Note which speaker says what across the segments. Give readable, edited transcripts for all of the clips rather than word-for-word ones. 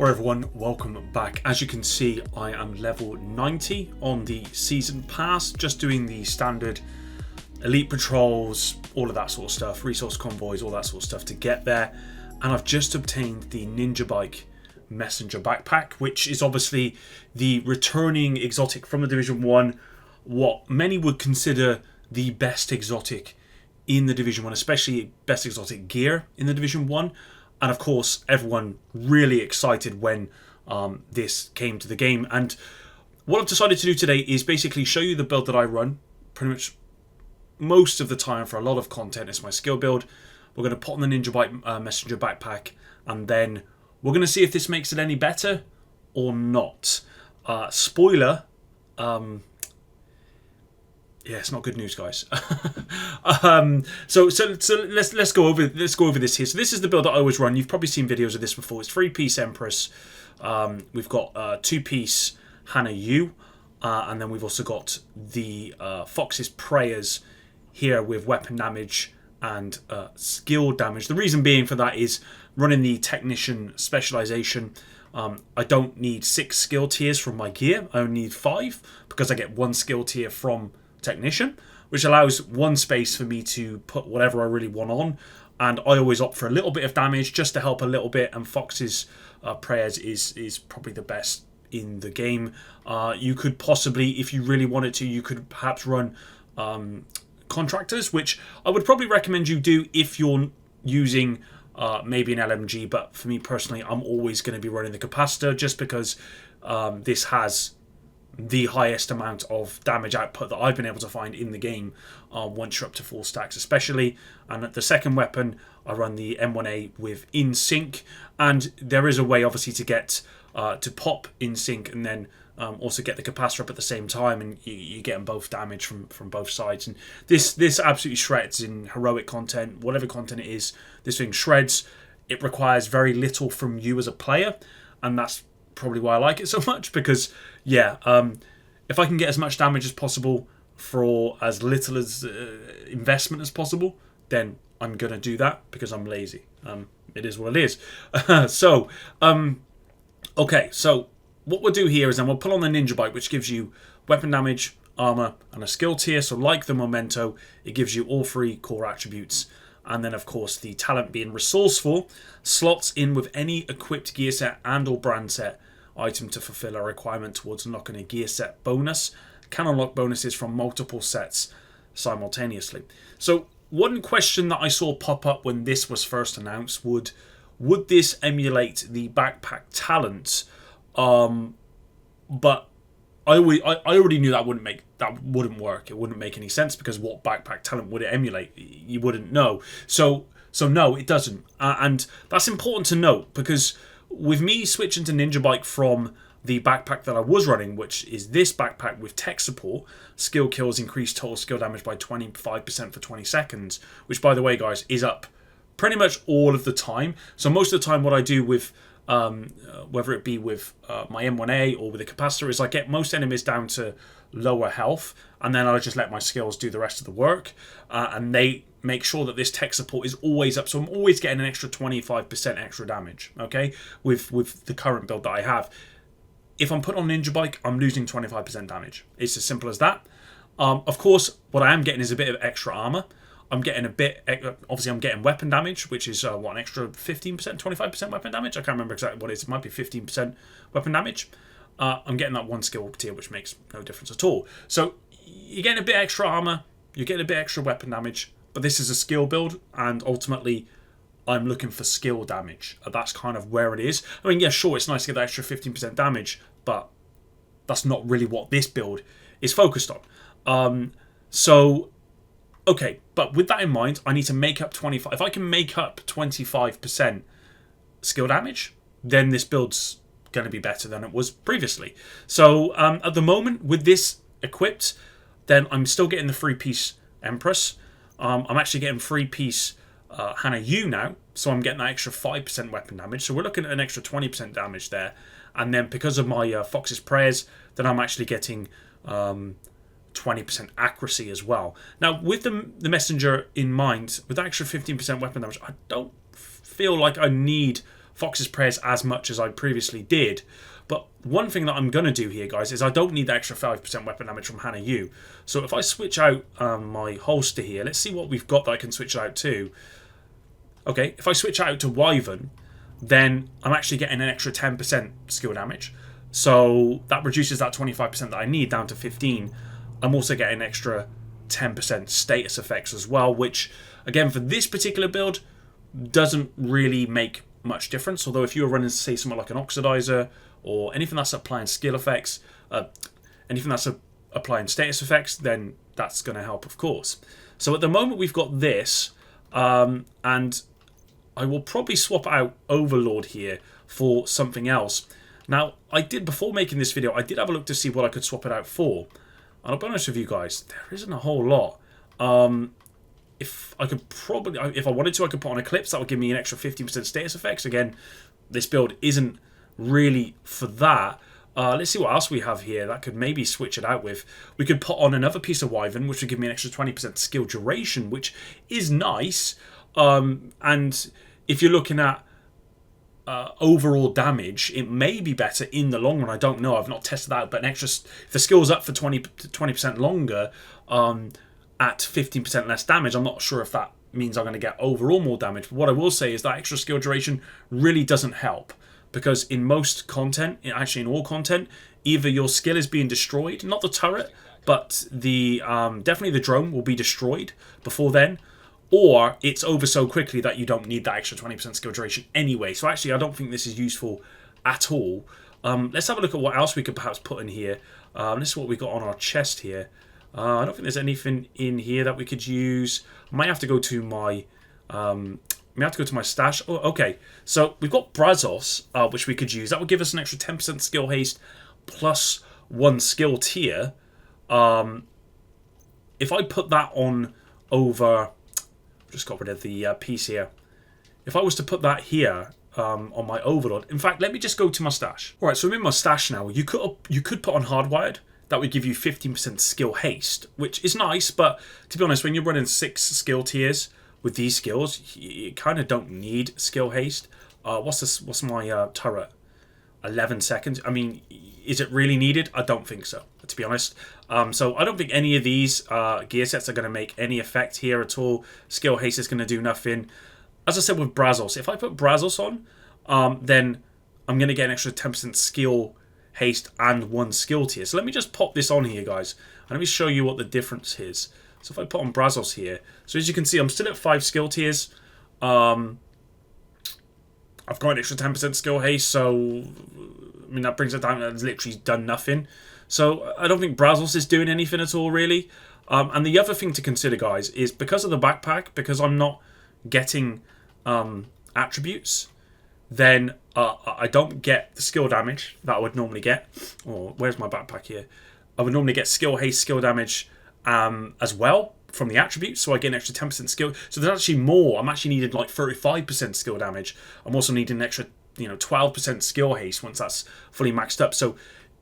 Speaker 1: Hello everyone, welcome back. As you can see, I am level 90 on the season pass, just doing the standard elite patrols, all of that sort of stuff, resource convoys, all that sort of stuff to get there. And I've just obtained the Ninjabike Messenger Backpack, which is obviously the returning exotic from the Division 1, what many would consider the best exotic in the Division 1, especially best exotic gear in the Division 1. And of course, everyone really excited when this came to the game. And what I've decided to do today is basically show you the build that I run pretty much most of the time for a lot of content. It's my skill build. We're going to put on the Ninjabike Messenger Backpack, and then we're going to see if this makes it any better or not. Spoiler, yeah, it's not good news, guys. So let's go over this here. So this is the build that I always run. You've probably seen videos of this before. It's 3-piece Empress. We've got 2-piece Hannah Yu, and then we've also got the Fox's Prayers here with weapon damage and skill damage. The reason being for that is running the technician specialization. I don't need 6 skill tiers from my gear. I only need 5 because I get 1 skill tier from technician, which allows 1 space for me to put whatever I really want on. And I always opt for a little bit of damage just to help a little bit, and Fox's Prayers is probably the best in the game. You could possibly, if you really wanted to, you could perhaps run contractors, which I would probably recommend you do if you're using maybe an LMG, but for me personally, I'm always going to be running the capacitor just because this has the highest amount of damage output that I've been able to find in the game once you're up to 4 stacks especially. And the second weapon, I run the M1A with in sync, and there is a way obviously to get to pop in sync and then also get the capacitor up at the same time, and you get them both damage from both sides. And this absolutely shreds in heroic content, whatever content it is. This thing shreds. It requires very little from you as a player, and that's probably why I like it so much, because yeah, if I can get as much damage as possible for as little as investment as possible, then I'm gonna do that because I'm lazy. It is what it is. Okay, so what we'll do here is then we'll pull on the Ninjabike, which gives you weapon damage, armor, and a skill tier. So like the Memento, it gives you all 3 core attributes. And then, of course, the talent being resourceful slots in with any equipped gear set and or brand set item to fulfill a requirement towards unlocking a gear set bonus. Can unlock bonuses from multiple sets simultaneously. So one question that I saw pop up when this was first announced, would this emulate the backpack talent? But I already knew that wouldn't work. It wouldn't make any sense, because what backpack talent would it emulate? You wouldn't know. So no, it doesn't. And that's important to note, because with me switching to Ninjabike from the backpack that I was running, which is this backpack with tech support, skill kills increase total skill damage by 25% for 20 seconds, which, by the way, guys, is up pretty much all of the time. So most of the time what I do with whether it be with my M1A or with a capacitor, is I get most enemies down to lower health, and then I just let my skills do the rest of the work, and they make sure that this tech support is always up, so I'm always getting an extra 25% extra damage, okay, with the current build that I have. If I'm put on Ninjabike, I'm losing 25% damage. It's as simple as that. Of course, what I am getting is a bit of extra armor. I'm getting obviously I'm getting weapon damage, which is an extra 15%, 25% weapon damage. I can't remember exactly what it is. It might be 15% weapon damage. I'm getting that 1 skill tier, which makes no difference at all. So you're getting a bit extra armor, you're getting a bit extra weapon damage, but this is a skill build, and ultimately I'm looking for skill damage. That's kind of where it is. I mean, yeah, sure, it's nice to get that extra 15% damage, but that's not really what this build is focused on. Okay, but with that in mind, I need to make up 25. If I can make up 25% skill damage, then this build's going to be better than it was previously. So at the moment, with this equipped, then I'm still getting the 3-piece Empress. I'm actually getting 3-piece Hannah Yu now, so I'm getting that extra 5% weapon damage. So we're looking at an extra 20% damage there. And then because of my Fox's Prayers, then I'm actually getting 20% accuracy as well. Now, with the Messenger in mind, with that extra 15% weapon damage, I don't feel like I need Fox's prayers as much as I previously did. But one thing that I'm going to do here, guys, is I don't need the extra 5% weapon damage from Hannah Yu. So if I switch out my holster here, let's see what we've got that I can switch out to. Okay, if I switch out to Wyvern, then I'm actually getting an extra 10% skill damage. So that reduces that 25% that I need down to 15. I'm also getting an extra 10% status effects as well, which, again, for this particular build, doesn't really make much difference. Although if you were running, say, something like an Oxidizer, or anything that's applying skill effects, anything that's applying status effects, then that's going to help, of course. So at the moment we've got this, and I will probably swap out Overlord here for something else. Now, I did, before making this video, I did have a look to see what I could swap it out for. And I'll be honest with you guys, there isn't a whole lot. If I could probably, if I wanted to, I could put on Eclipse. That would give me an extra 15% status effects. Again, this build isn't really for that. Let's see what else we have here that could maybe switch it out with. We could put on another piece of Wyvern, which would give me an extra 20% skill duration, which is nice. And if you're looking at overall damage, it may be better in the long run. I don't know. I've not tested that out, but an extra, if the skill's up for 20% longer at 15% less damage, I'm not sure if that means I'm going to get overall more damage. But what I will say is that extra skill duration really doesn't help, because in most content, actually in all content, either your skill is being destroyed, not the turret, but the definitely the drone will be destroyed before then, or it's over so quickly that you don't need that extra 20% skill duration anyway. So actually, I don't think this is useful at all. Let's have a look at what else we could perhaps put in here. This is what we got on our chest here. I don't think there's anything in here that we could use. I might have to go to my stash. Oh, okay. So we've got Brazos, which we could use. That would give us an extra 10% skill haste plus 1 skill tier. If I put that on over, just got rid of the piece here. If I was to put that here on my Overlord, in fact, let me just go to my stash. All right, so I'm in my stash now. You could put on Hardwired. That would give you 15% skill haste, which is nice. But to be honest, when you're running 6 skill tiers with these skills, you kind of don't need skill haste. What's my turret? 11 seconds. I mean, is it really needed? I don't think so, to be honest. So I don't think any of these gear sets are going to make any effect here at all. Skill haste is going to do nothing. As I said with Brazos, if I put Brazos on, then I'm going to get an extra 10% skill haste and 1 skill tier. So let me just pop this on here, guys, and let me show you what the difference is. So if I put on Brazos here, so as you can see, I'm still at 5 skill tiers. I've got an extra 10% skill haste, so I mean that brings it down. It's literally done nothing. So I don't think Brazos is doing anything at all, really. And the other thing to consider, guys, is because of the backpack, because I'm not getting attributes, then I don't get the skill damage that I would normally get. Or where's my backpack here? I would normally get skill haste, skill damage as well from the attributes, so I get an extra 10% skill. So there's actually more. I'm actually needing like 35% skill damage. I'm also needing an extra 12% skill haste once that's fully maxed up. So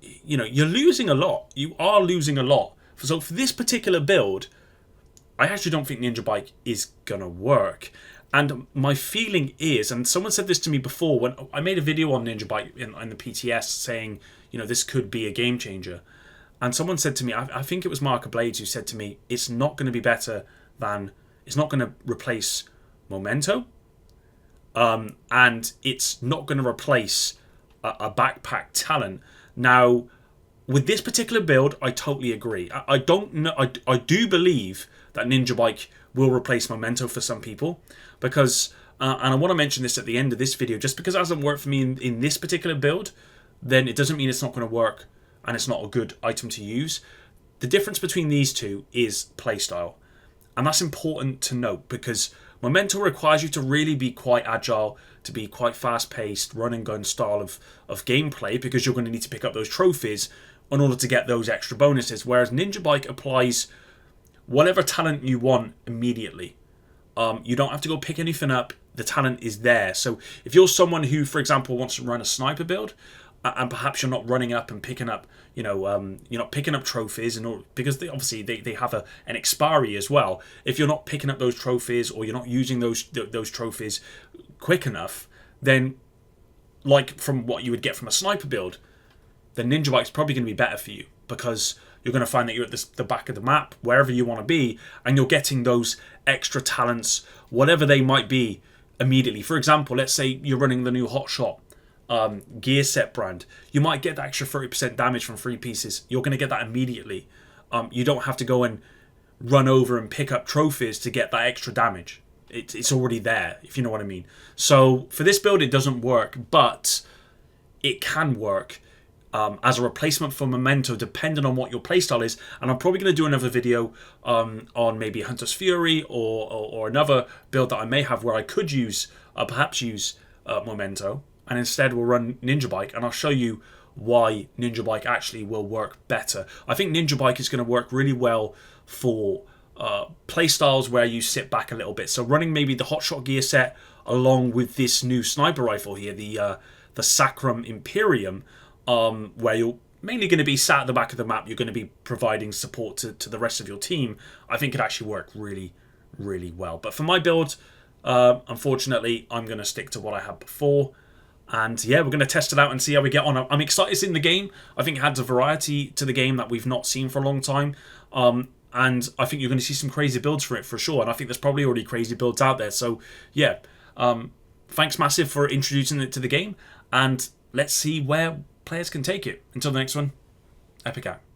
Speaker 1: you're losing a lot. You are losing a lot. So for this particular build, I actually don't think Ninjabike is gonna work. And my feeling is, and someone said this to me before when I made a video on Ninjabike in the PTS saying, this could be a game changer. And someone said to me, I think it was Marker Blades who said to me, it's not going to be better than, it's not going to replace Memento. And it's not going to replace a backpack talent. Now, with this particular build, I totally agree. I don't know. I do believe that Ninjabike will replace Memento for some people, because and I want to mention this at the end of this video, just because it hasn't worked for me in this particular build, then it doesn't mean it's not going to work and it's not a good item to use. The difference between these two is playstyle, and that's important to note, because Memento requires you to really be quite agile, to be quite fast-paced, run-and-gun style of gameplay, because you're going to need to pick up those trophies in order to get those extra bonuses, whereas Ninjabike applies whatever talent you want immediately. You don't have to go pick anything up. The talent is there. So if you're someone who, for example, wants to run a sniper build, and perhaps you're not running up and picking up, you're not picking up trophies, because they have an expiry as well. If you're not picking up those trophies, or you're not using those trophies quick enough, then like from what you would get from a sniper build, then Ninjabike's probably going to be better for you, because you're going to find that you're at the back of the map, wherever you want to be, and you're getting those extra talents, whatever they might be, immediately. For example, let's say you're running the new Hotshot gear set brand. You might get that extra 30% damage from 3 pieces. You're going to get that immediately. You don't have to go and run over and pick up trophies to get that extra damage. It's already there, if you know what I mean. So for this build, it doesn't work, but it can work as a replacement for Memento, depending on what your playstyle is. And I'm probably going to do another video on maybe Hunter's Fury or another build that I may have where I could use, perhaps use Memento, and instead we'll run Ninjabike, and I'll show you why Ninjabike actually will work better. I think Ninjabike is going to work really well for playstyles where you sit back a little bit. So running maybe the Hotshot gear set along with this new sniper rifle here, the Sacrum Imperium, where you're mainly going to be sat at the back of the map, you're going to be providing support to the rest of your team, I think it actually work really, really well. But for my build, unfortunately, I'm going to stick to what I had before. And yeah, we're going to test it out and see how we get on. I'm excited it's in the game. I think it adds a variety to the game that we've not seen for a long time. And I think you're going to see some crazy builds for it for sure. And I think there's probably already crazy builds out there. So yeah, thanks massive for introducing it to the game. And let's see where players can take it. Until the next one, Epic out.